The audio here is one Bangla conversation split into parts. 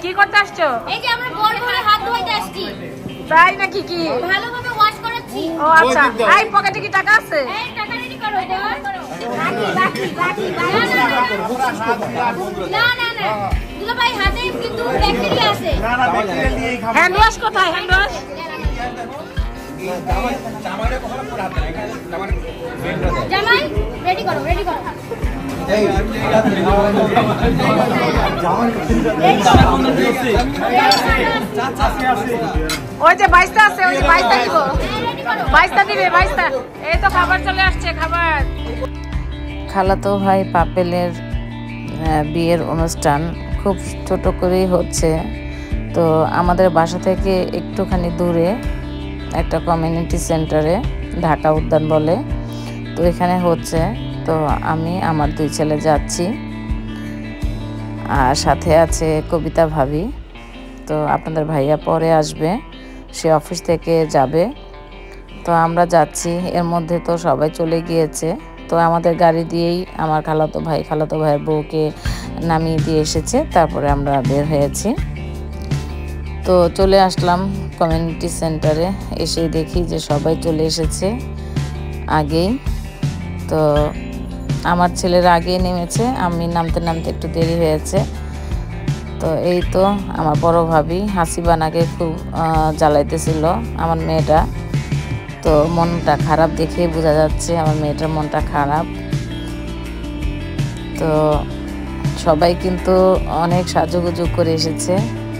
কি করতে আসছো? এই যে আমরা বড় বড় হাত ধুইতে আসছি। তাই নাকি? কি ভালোভাবে ওয়াশ করাচ্ছি। ও আচ্ছা, এই পকেটে কি টাকা আছে? এই টাকা রেডি করো বাকি না দুলা ভাই হাতে কিন্তু ব্যাকটেরিয়া আছে। না ব্যাকটেরিয়া নিয়েই খাবো। হ্যান্ড ওয়াশ কোথায়? হ্যান্ড ওয়াশ জামাই রেডি করো ওই যে বাইশটা আছে, ওই যে বাইশটা দিব, বাইশটা দিবে, বাইশটা। এই তো খাবার চলে আসছে, খাবার। খালাতো ভাই পাপেলের বিয়ের অনুষ্ঠান খুব ছোট করেই হচ্ছে। তো আমাদের বাসা থেকে একটুখানি দূরে একটা কমিউনিটি সেন্টারে, ঢাকা উদ্যান বলে, তো এখানে হচ্ছে। তো আমি আমার 2 ছেলে যাচ্ছি, আর সাথে আছে কবিতা ভাবি। তো আপনাদের ভাইয়া পরে আসবে, সে অফিস থেকে যাবে। তো আমরা যাচ্ছি, এর মধ্যে তো সবাই চলে গিয়েছে। তো আমাদের গাড়ি দিয়েই আমার খালাতো ভাইয়ের বউকে নামিয়ে দিয়ে এসেছে, তারপরে আমরা বের হয়েছি। তো চলে আসলাম কমিউনিটি সেন্টারে, এসে দেখি যে সবাই চলে এসেছে আগেই। তো আমার ছেলেরা আগেই নেমেছে, আমি নামতে একটু দেরি হয়েছে। তো এই তো আমার বড় ভাবি হাসিবানাকে খুব জ্বালাইতেছিল আমার মেয়েটা। তো মনটা খারাপ দেখে বোঝা যাচ্ছে আমার মেয়েটার মনটা খারাপ। তো সবাই কিন্তু অনেক সাজুগুজু করে এসেছে।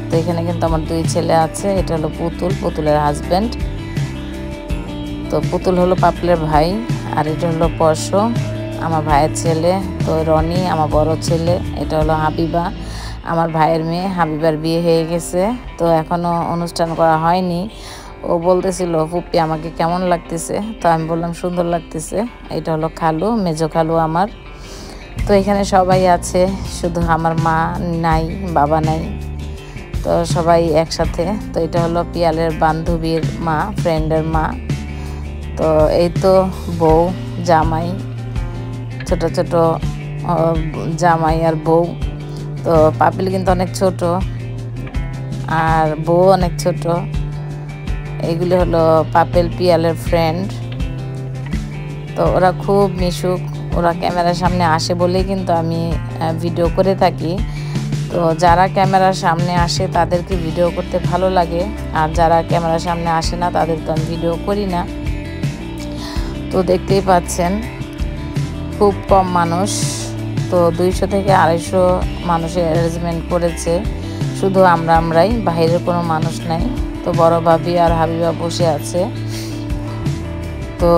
তো এখানে কিন্তু আমার 2 ছেলে আছে, এটা হলো পুতুলের হাজব্যান্ড। তো পুতুল হলো পাপলের ভাই, আর এটা হলো পরশ, আমার ভাইয়ের ছেলে। তো রনি আমার বড় ছেলে, এটা হলো হাবিবা, আমার ভাইয়ের মেয়ে। হাবিবার বিয়ে হয়ে গেছে, তো এখনও অনুষ্ঠান করা হয়নি। ও বলতেছিল পুপি আমাকে কেমন লাগতেছে, তো আমি বললাম সুন্দর লাগতেছে। এটা হলো খালু, মেজো খালু আমার। তো এখানে সবাই আছে, শুধু আমার মা নাই, বাবা নাই। তো সবাই একসাথে। তো এটা হলো পিয়ালের বান্ধবীর মা, ফ্রেন্ডের মা। তো এই তো বউ, জামাই, ছোট জামাই আর বউ। তো পাপিল কিন্তু অনেক ছোট, আর বউ অনেক ছোট। এগুলি হলো পাপেল পিয়ালের ফ্রেন্ড। তো ওরা খুব মিশুক, ওরা ক্যামেরার সামনে আসে বলেই কিন্তু আমি ভিডিও করে থাকি। তো যারা ক্যামেরার সামনে আসে তাদেরকে ভিডিও করতে ভালো লাগে, আর যারা ক্যামেরার সামনে আসে না তাদেরকে আমি ভিডিও করি না। তো দেখতেই পাচ্ছেন খুব কম মানুষ, তো 200 থেকে 250 মানুষের অ্যারেঞ্জমেন্ট করেছে। শুধু আমরাই, বাইরের কোনো মানুষ নাই। তো বড় ভাবি আর হাবিবা বসে আছে। তো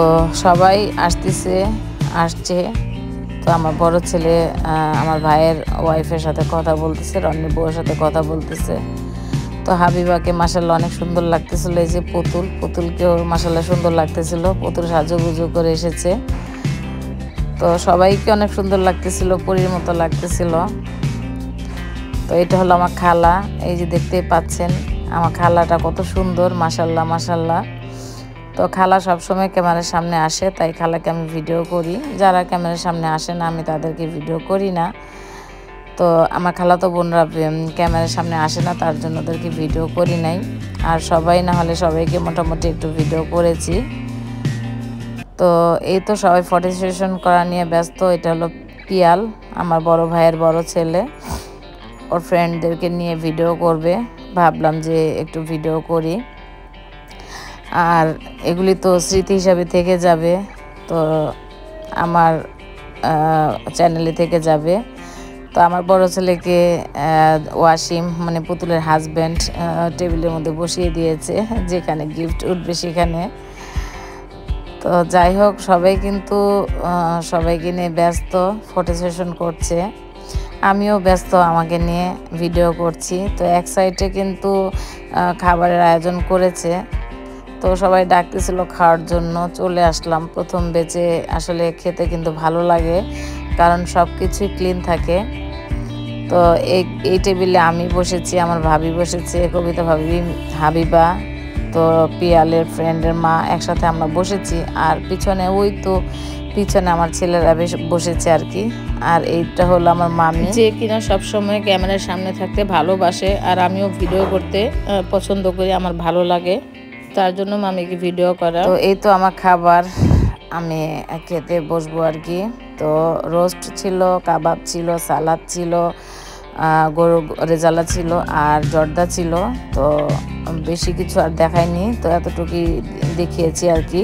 সবাই আসছে। তো আমার বড় ছেলে আমার ভাইয়ের ওয়াইফের সাথে কথা বলতেছে, রনির বউয়ের সাথে কথা বলতেছে। তো হাবিবাকে মাশাআল্লাহ অনেক সুন্দর লাগতেছিল। এই যে পুতুলকেও মাশাআল্লাহ সুন্দর লাগতেছিল, পুতুল সাজুগুজু করে এসেছে। তো সবাইকে অনেক সুন্দর লাগতেছিল, পরীর মতো লাগতেছিল। তো এটা হলো আমার খালা, এই যে দেখতেই পাচ্ছেন আমার খালাটা কত সুন্দর, মাশাআল্লাহ। তো খালা সবসময় ক্যামেরার সামনে আসে, তাই খালাকে আমি ভিডিও করি। যারা ক্যামেরার সামনে আসে না আমি তাদেরকে ভিডিও করি না। তো আমার খালাতো বোনরা ক্যামেরার সামনে আসে না, তার জন্য ওদেরকে ভিডিও করি নাই। আর সবাই না হলে সবাইকে মোটামুটি একটু ভিডিও করেছি। তো এই তো সবাই ফটো সেশন করা নিয়ে ব্যস্ত। এটা হলো পিয়াল, আমার বড় ভাইয়ের বড় ছেলে, ওর ফ্রেন্ডদেরকে নিয়ে ভিডিও করবে। ভাবলাম যে একটু ভিডিও করি, আর এগুলি তো স্মৃতি হিসাবে থেকে যাবে। তো আমার চ্যানেলে থেকে যাবে। তো আমার বড় ছেলেকে ওয়াসিম মানে পুতুলের হাজব্যান্ড টেবিলের মধ্যে বসিয়ে দিয়েছে, যেখানে গিফট উঠবে সেখানে। তো যাই হোক, সবাই কিন্তু সবাইকে নিয়ে ব্যস্ত, ফটো সেশন করছে। আমিও ব্যস্ত, আমাকে নিয়ে ভিডিও করছি। তো এক সাইডে কিন্তু খাবারের আয়োজন করেছে, তো সবাই ডাকতেছিল খাওয়ার জন্য। চলে আসলাম প্রথম বেচে। আসলে খেতে কিন্তু ভালো লাগে, কারণ সব কিছুই ক্লিন থাকে। তো এই টেবিলে আমি বসেছি, আমার ভাবি বসেছে, কবিতা ভাবি, হাবিবা, তো পিয়ালের ফ্রেন্ডের মা একসাথে আমরা বসেছি। আর পিছনে ওই তো পিছনে আমার ছেলেরা বেশ বসেছে আর কি। আর এইটা হলো আমার মামি, যে কিনা সবসময় ক্যামেরার সামনে থাকতে ভালোবাসে, আর আমিও ভিডিও করতে পছন্দ করি, আমার ভালো লাগে, তার জন্য মামিকে ভিডিও করা। তো এই তো আমার খাবার, আমি খেতে বসবো আর কি। তো রোস্ট ছিল, কাবাব ছিল, সালাদ ছিল, গরু রেজালা ছিল আর জর্দা ছিল। তো বেশি কিছু আর দেখাইনি, তো এতটুকুই দেখিয়েছি আর কি।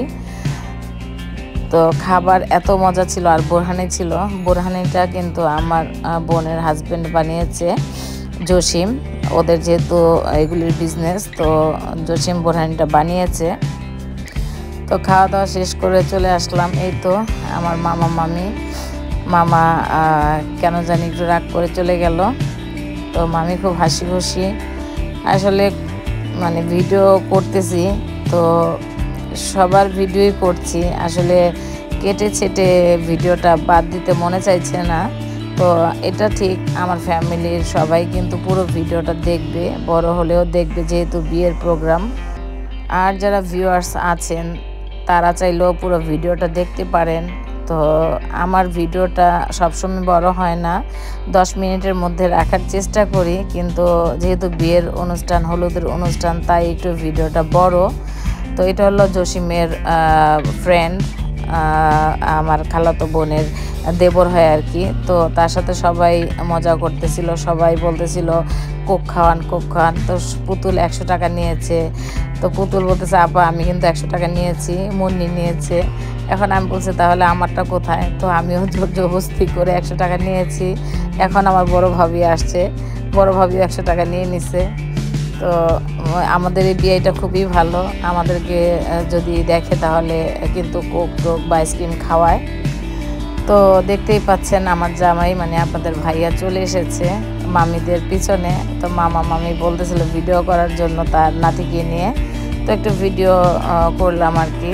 তো খাবার এত মজা ছিল। আর বোরহানি ছিল, বোরহানিটা কিন্তু আমার বোনের হাজব্যান্ড বানিয়েছে, জসিম। ওদের যেহেতু এগুলির বিজনেস, তো জসিম বোরহানিটা বানিয়েছে। তো খাওয়া দাওয়া শেষ করে চলে আসলাম। এই তো আমার মামা মামি, মামা কেন জানি একটু রাগ করে চলে গেল। তো মামি খুব হাসি খুশি। আসলে মানে ভিডিও করতেছি, তো সবার ভিডিওই করছি, আসলে কেটে ছেটে ভিডিওটা বাদ দিতে মনে চাইছে না। তো এটা ঠিক, আমার ফ্যামিলির সবাই কিন্তু পুরো ভিডিওটা দেখবে, বড় হলেও দেখবে, যেহেতু বিয়ের প্রোগ্রাম। আর যারা ভিউয়ার্স আছেন তারা চাইলেও পুরো ভিডিওটা দেখতে পারেন। তো আমার ভিডিওটা সবসময় বড় হয় না, 10 মিনিটের মধ্যে রাখার চেষ্টা করি, কিন্তু যেহেতু বিয়ের অনুষ্ঠান, হলুদের অনুষ্ঠান, তাই একটু ভিডিওটা বড়। তো এটা হলো জসিমের ফ্রেন্ড, আমার খালাতো বোনের দেবর হয় আর কি। তো তার সাথে সবাই মজা করতেছিল, সবাই বলতেছিল কোক খাওয়ান, কোক খাওয়ান। তো পুতুল 100 টাকা নিয়েছে। তো পুতুল বলতেছে আপা আমি কিন্তু 100 টাকা নিয়েছি, মুন্নি নিয়েছে। এখন আমি বলছি তাহলে আমারটা কোথায়? তো আমিও জোর জবরদস্তি করে 100 টাকা নিয়েছি। এখন আমার বড় ভাবি আসছে, বড় ভাবিও 100 টাকা নিয়ে নিছে। তো আমাদের এই বিয়েটা খুবই ভালো, আমাদেরকে যদি দেখে তাহলে কিন্তু কোক টোক বা আইসক্রিম খাওয়ায়। তো দেখতেই পাচ্ছেন আমার জামাই মানে আপনাদের ভাইয়া চলে এসেছে মামিদের পিছনে। তো মামা মামি বলতেছিল ভিডিও করার জন্য তার নাতিকে নিয়ে, তো একটু ভিডিও করলাম আর কি।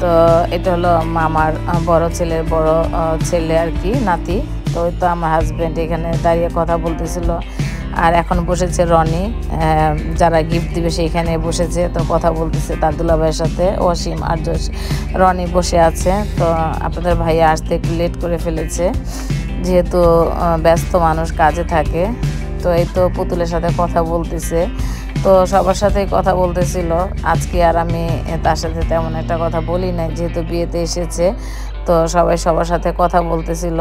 তো এটা হলো মামার বড় ছেলের বড় ছেলে আর কি, নাতি। তো ওই তো আমার হাজব্যান্ড এখানে দাঁড়িয়ে কথা বলতেছিল। আর এখন বসেছে রনি, যারা গিফট দিবে সেইখানে বসেছে, তো কথা বলতেছে তার দুলাভাইয়ের সাথে। অসীম আর রনি বসে আছে। তো আপনাদের ভাইয়া আসতে একটু লেট করে ফেলেছে, যেহেতু ব্যস্ত মানুষ, কাজে থাকে। তো এই তো পুতুলের সাথে কথা বলতেছে, তো সবার সাথেই কথা বলতেছিল। আজকে আর আমি তার সাথে তেমন একটা কথা বলি নাই, যেহেতু বিয়েতে এসেছে। তো সবাই সবার সাথে কথা বলতেছিল,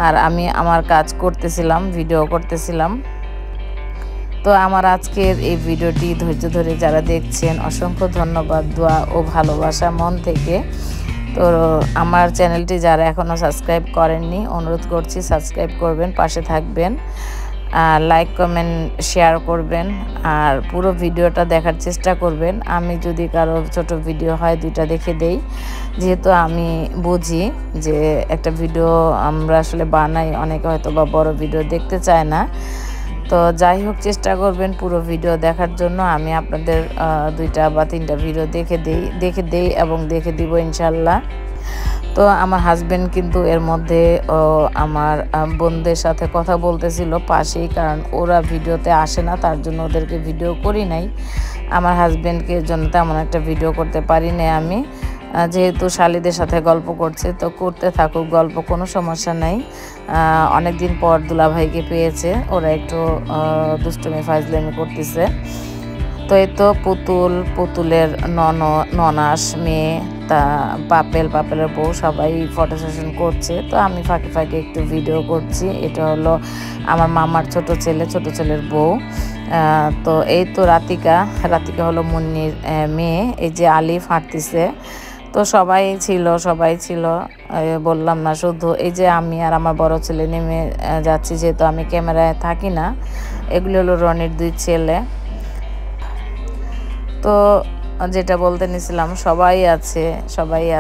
আর আমি আমার কাজ করতেছিলাম, ভিডিও করতেছিলাম। তো আমার আজকের এই ভিডিওটি ধৈর্য ধরে যারা দেখছেন অসংখ্য ধন্যবাদ, দোয়া ও ভালোবাসা মন থেকে। তো আমার চ্যানেলটি যারা এখনও সাবস্ক্রাইব করেননি, অনুরোধ করছি সাবস্ক্রাইব করবেন, পাশে থাকবেন, লাইক কমেন্ট শেয়ার করবেন, আর পুরো ভিডিওটা দেখার চেষ্টা করবেন। আমি যদি কারো ছোট ভিডিও হয় 2টা দেখে দেই, যেহেতু আমি বুঝি যে একটা ভিডিও আমরা আসলে বানাই, অনেকে হয়তো বা বড় ভিডিও দেখতে চায় না। তো যাই হোক চেষ্টা করবেন পুরো ভিডিও দেখার জন্য। আমি আপনাদের 2টা বা 3টা ভিডিও দেখে দেই এবং দেখে দিব ইনশাল্লাহ। তো আমার হাজব্যান্ড কিন্তু এর মধ্যে আমার বোনদের সাথে কথা বলতেছিল পাশেই, কারণ ওরা ভিডিওতে আসে না, তার জন্য ওদেরকে ভিডিও করি নাই। আমার হাজব্যান্ডকে জন্য তেমন একটা ভিডিও করতে পারি না আমি, যেহেতু শালিদের সাথে গল্প করছে, তো করতে থাকুক গল্প, কোনো সমস্যা নাই। অনেক দিন পর দুলাভাইকে পেয়েছে, ওরা একটু দুষ্টুমি ফাজলামি করতেছে। তো এই তো পুতুলের ননাস মেয়ে, তা পাপেলের বউ, সবাই ফটো সেশন করছে। তো আমি ফাঁকে ফাঁকে একটু ভিডিও করছি। এটা হলো আমার মামার ছোট ছেলের বউ। তো এই তো রাতিকা হলো মুন্নির মেয়ে। এই যে আলিফ হাঁটতেছে। তো সবাই ছিল, বললাম না, শুধু এই যে আমি আর আমার বড় ছেলে নেমে যাচ্ছি, যেহেতু আমি ক্যামেরায় থাকি না। এগুলো হলো রনির 2 ছেলে। তো যেটা বলতে নিছিলাম, সবাই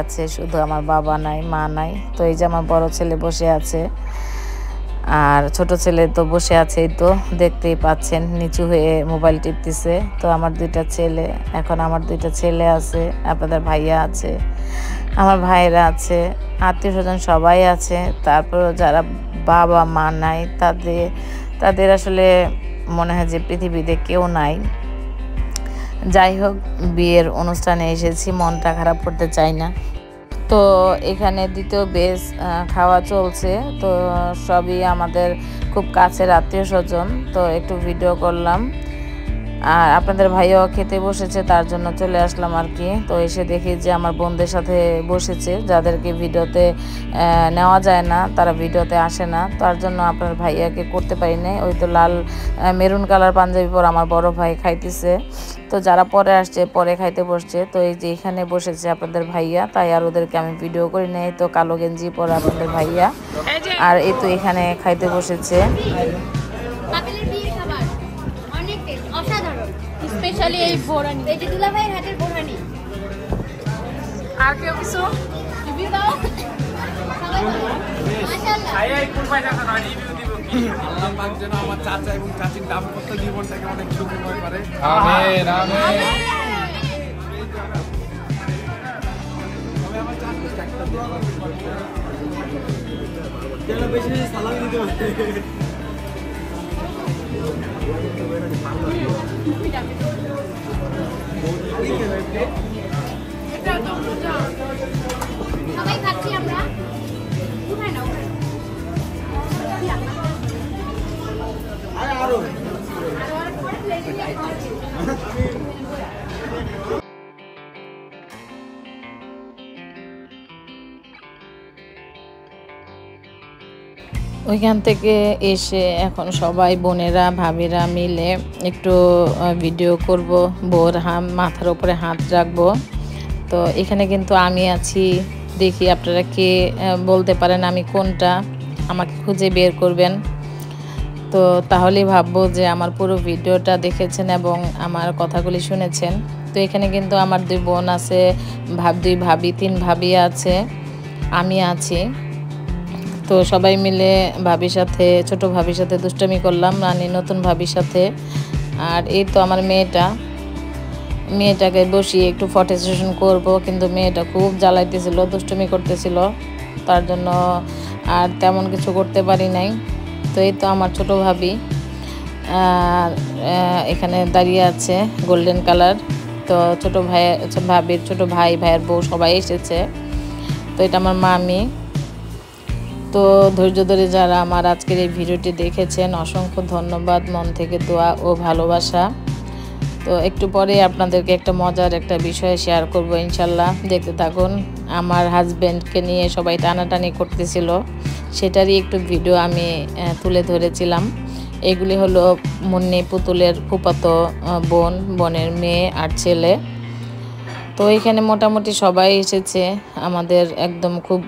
আছে, শুধু আমার বাবা নাই, মা নাই। তো এই যে আমার বড় ছেলে বসে আছে, আর ছোট ছেলে তো বসে আছে, এই তো দেখতেই পাচ্ছেন নিচু হয়ে মোবাইল টিপতেছে। তো আমার 2টা ছেলে, এখন আমার 2টা ছেলে আছে, আপনাদের ভাইয়া আছে, আমার ভাইরা আছে, আত্মীয় স্বজন সবাই আছে। তারপর যারা বাবা মা নাই, তাদের আসলে মনে হয় যে পৃথিবীতে কেউ নাই। যাই হোক, বিয়ের অনুষ্ঠানে এসেছি, মনটা খারাপ করতে চাই না। তো এখানে দ্বিতীয় বেশ খাওয়া চলছে। তো সবই আমাদের খুব কাছের আত্মীয় স্বজন। তো একটু ভিডিও করলাম, আর আপনাদের ভাইও খেতে বসেছে, তার জন্য চলে আসলাম আর কি। তো এসে দেখি যে আমার বোনদের সাথে বসেছে, যাদেরকে ভিডিওতে নেওয়া যায় না, তারা ভিডিওতে আসে না, তার জন্য আপনার ভাইয়াকে করতে পারি নাই। ওই তো লাল মেরুন কালার পাঞ্জাবি পর আমার বড় ভাই খাইতেছে। তো যারা পরে আসছে পরে খাইতে বসছে। তো এই যে এখানে বসেছে আপনাদের ভাইয়া, তাই আর ওদেরকে আমি ভিডিও করি নাই। তো কালো গেঞ্জি পরে আপনাদের ভাইয়া, আর এই তো এখানে খাইতে বসেছে। পাপেলের বিয়ের খাবার অনেক টেস্ট, অসাধারণ। স্পেশালি এই বোরানি, এই যে দুলাভাইয়ের হাতের বোরহানি। আর কেউ কিছু রিভিউ দাও সবাই বলো মাশাআল্লাহ। আল্লাহ পাক যেন আমার চাচা এবং চাচির দাম্পত্য জীবনটাকে অনেক সুখময় করে। আমিন আমিন। বেশি সালামি দিতে পারে। সবাই খাচ্ছি আমরা। উঠাই না উঠাই ওইখান থেকে এসে এখন সবাই বোনেরা ভাবিরা মিলে একটু ভিডিও করব, বোর মাথার উপরে হাত রাখবো। তো এখানে কিন্তু আমি আছি, দেখি আপনারা কে বলতে পারেন আমি কোনটা, আমাকে খুঁজে বের করবেন। তো তাহলেই ভাববো যে আমার পুরো ভিডিওটা দেখেছেন এবং আমার কথাগুলি শুনেছেন। তো এখানে কিন্তু আমার 2 বোন আছে, 2 ভাবি, 3 ভাবি আছে, আমি আছি। তো সবাই মিলে ভাবির সাথে, ছোট ভাবির সাথে দুষ্টামি করলাম, রানী নতুন ভাবির সাথে। আর এই তো আমার মেয়েটাকে বসিয়ে একটু ফটো সেশন করবো, কিন্তু মেয়েটা খুব জ্বালাইতেছিল, দুষ্টুমি করতেছিল, তার জন্য আর তেমন কিছু করতে পারি নাই। তো এই তো আমার ছোট ভাবি এখানে দাঁড়িয়ে আছে, গোল্ডেন কালার। তো ছোট ভাবির ছোট ভাইয়ের বউ সবাই এসেছে। তো এটা আমার মামি। তো ধৈর্য ধরে যারা আমার আজকের এই ভিডিওটি দেখেছেন, অসংখ্য ধন্যবাদ, মন থেকে দোয়া ও ভালোবাসা। তো একটু পরে আপনাদেরকে একটা মজার একটা বিষয় শেয়ার করব ইনশাল্লাহ, দেখতে থাকুন। আমার হাজব্যান্ডকে নিয়ে সবাই টানাটানি করতেছিল, সেটারই একটু ভিডিও আমি তুলে ধরেছিলাম। এগুলি হলো মুন্নি পুতুলের ফুফাতো বোনের মেয়ে আর ছেলে। তো এখানে মোটামুটি সবাই এসেছে, আমাদের একদম খুব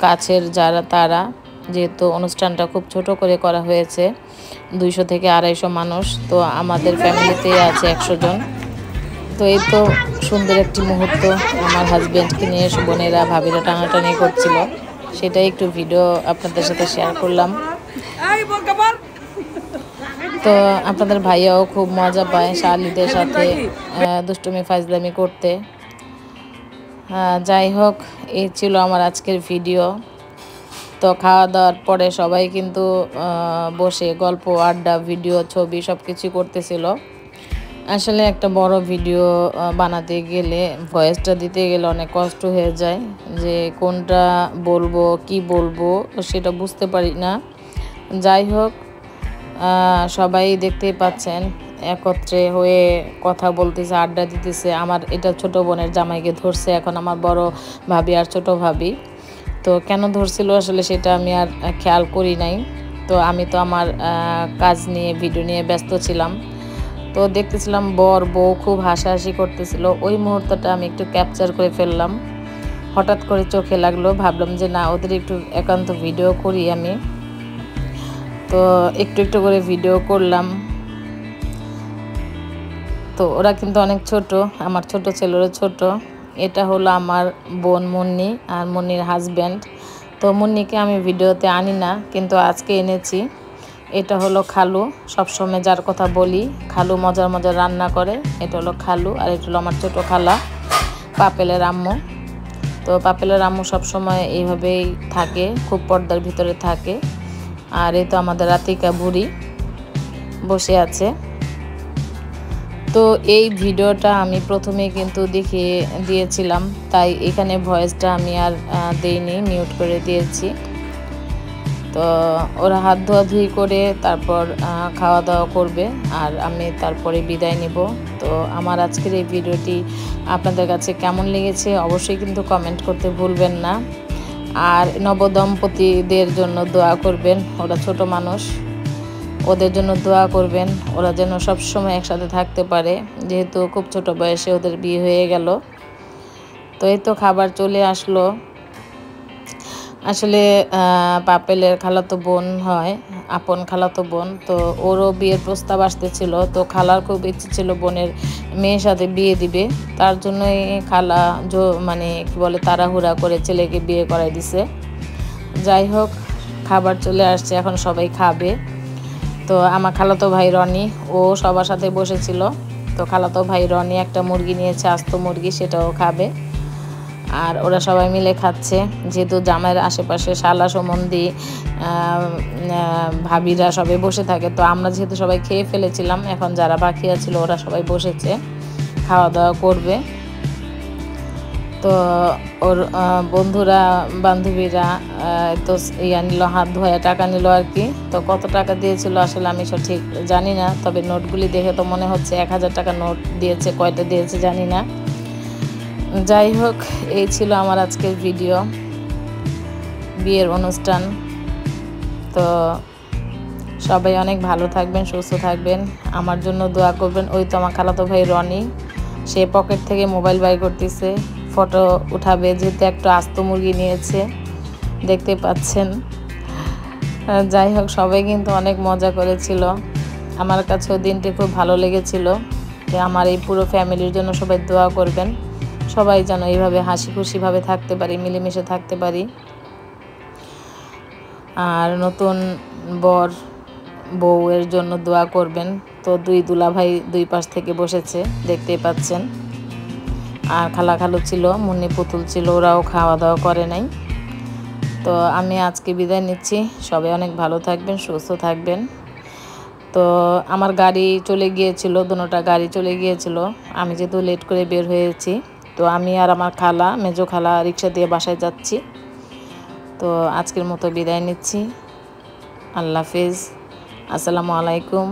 কাছের যারা তারা, যেহেতু অনুষ্ঠানটা খুব ছোট করে করা হয়েছে, 200 থেকে 250 মানুষ। তো আমাদের ফ্যামিলিতে আছে 100 জন। তো এই তো সুন্দর একটি মুহূর্ত, আমার হাজব্যান্ডকে নিয়ে বোনেরা ভাবিরা টানাটানি করছিল, সেটাই একটু ভিডিও আপনাদের সাথে শেয়ার করলাম। তো আপনাদের ভাইয়াও খুব মজা পায় শালিদের সাথে দুষ্টুমি ফাজলামি করতে। যাই হোক, এই ছিল আমার আজকের ভিডিও। তো খাওয়া দাওয়ার পরে সবাই কিন্তু বসে গল্প, আড্ডা, ভিডিও, ছবি সব কিছু করতেছিল। আসলে একটা বড় ভিডিও বানাতে গেলে, ভয়েসটা দিতে গেলে অনেক কষ্ট হয়ে যায়, যে কোনটা বলবো কি বলবো সেটা বুঝতে পারি না। যাই হোক, সবাই দেখতেই পাচ্ছেন একত্রে হয়ে কথা বলতেছে, আড্ডা দিতেছে। আমার এটা ছোট বোনের জামাইকে ধরছে এখন আমার বড় ভাবি আর ছোট ভাবি। তো কেন ধরছিল আসলে সেটা আমি আর খেয়াল করি নাই। তো আমি তো আমার কাজ নিয়ে, ভিডিও নিয়ে ব্যস্ত ছিলাম। তো দেখতেছিলাম বর বউ খুব হাসাহাসি করতেছিল, ওই মুহূর্তটা আমি একটু ক্যাপচার করে ফেললাম। হঠাৎ করে চোখে লাগলো, ভাবলাম যে না, ওদের একটু একান্ত ভিডিও করি আমি। তো একটু করে ভিডিও করলাম। তো ওরা কিন্তু অনেক ছোট, আমার ছোট ছেলেরও ছোট। এটা হলো আমার বোন মুন্নি আর মুন্নির হাজব্যান্ড। তো মুন্নিকে আমি ভিডিওতে আনি না, কিন্তু আজকে এনেছি। এটা হলো খালু, সবসময় যার কথা বলি, খালু মজার মজার রান্না করে। এটা হলো খালু, আর এটা হলো আমার ছোট খালা পাপেলের আম্মু। তো পাপেলের আম্মু সবসময় এইভাবেই থাকে, খুব পর্দার ভিতরে থাকে। আর এই তো আমাদের রাতিকা বুড়ি বসে আছে। তো এই ভিডিওটা আমি প্রথমেই কিন্তু দেখিয়ে দিয়েছিলাম, তাই এখানে ভয়েসটা আমি আর দেইনি, মিউট করে দিয়েছি। তো ওরা হাত ধোয়াধুয়ি করে তারপর খাওয়া দাওয়া করবে আর আমি তারপরে বিদায় নিব। তো আমার আজকের এই ভিডিওটি আপনাদের কাছে কেমন লেগেছে অবশ্যই কিন্তু কমেন্ট করতে ভুলবেন না। আর নবদম্পতিদের জন্য দোয়া করবেন, ওরা ছোট মানুষ, ওদের জন্য দোয়া করবেন, ওরা যেন সবসময় একসাথে থাকতে পারে, যেহেতু খুব ছোট বয়সে ওদের বিয়ে হয়ে গেল। তো এই তো খাবার চলে আসলো। আসলে পাপেলের খালাতো বোন হয়, আপন খালাতো বোন, তো ওরও বিয়ের প্রস্তাব আসতেছিল। তো খালার খুব ইচ্ছে ছিল বোনের মেয়ের সাথে বিয়ে দিবে, তার জন্যই খালা মানে কি বলে তাড়াহুড়া করে ছেলেকে বিয়ে করাই দিছে। যাই হোক, খাবার চলে আসছে, এখন সবাই খাবে। তো আমার খালাতো ভাই রনি ও সবার সাথে বসেছিল। তো খালাতো ভাই রনি একটা মুরগি নিয়েছে, আস্ত মুরগি, সেটাও খাবে। আর ওরা সবাই মিলে খাচ্ছে, যেহেতু জামাইয়ের আশেপাশে শালা সম্বন্ধী ভাবিরা সবাই বসে থাকে। তো আমরা যেহেতু সবাই খেয়ে ফেলেছিলাম, এখন যারা বাকি আছিল ওরা সবাই বসেছে, খাওয়া দাওয়া করবে। তো ওর বন্ধুরা বান্ধবীরা তো নিল, হাত ধোয়া টাকা নিল আর কি। তো কত টাকা দিয়েছিল আসলে আমি সঠিক জানি না, তবে নোটগুলি দেখে তো মনে হচ্ছে 1000 টাকা নোট দিয়েছে, কয়টা দিয়েছে জানি না। যাই হোক, এই ছিল আমার আজকের ভিডিও, বিয়ের অনুষ্ঠান। তো সবাই অনেক ভালো থাকবেন, সুস্থ থাকবেন, আমার জন্য দোয়া করবেন। ওই তো আমার খালাতো ভাই রনি, সে পকেট থেকে মোবাইল বাই করতেছে, ফটো উঠাবে, যেহেতু একটা আস্ত মুরগি নিয়েছে, দেখতে পাচ্ছেন। যাই হোক, সবাই কিন্তু অনেক মজা করেছিল, আমার কাছেও দিনটি খুব ভালো লেগেছিল। যে আমার এই পুরো ফ্যামিলির জন্য সবাই দোয়া করবেন, সবাই যেন এইভাবে হাসি খুশিভাবে থাকতে পারি, মিলেমিশে থাকতে পারি। আর নতুন বর বউয়ের জন্য দোয়া করবেন। তো দুই দুলাভাই দুই পাশ থেকে বসেছে, দেখতেই পাচ্ছেন। আর খালা খালু ছিল, মুন্নি পুতুল ছিল, ওরাও খাওয়া দাওয়া করে নাই। তো আমি আজকে বিদায় নিচ্ছি, সবাই অনেক ভালো থাকবেন, সুস্থ থাকবেন। তো আমার গাড়ি চলে গিয়েছিল, দুটোটা গাড়ি চলে গিয়েছিল, আমি যেহেতু লেট করে বের হয়েছি। তো আমি আর আমার খালা, মেজো খালা রিক্সা দিয়ে বাসায় যাচ্ছি। তো আজকের মতো বিদায় নিচ্ছি, আল্লাহ হাফেজ, আসসালামু আলাইকুম।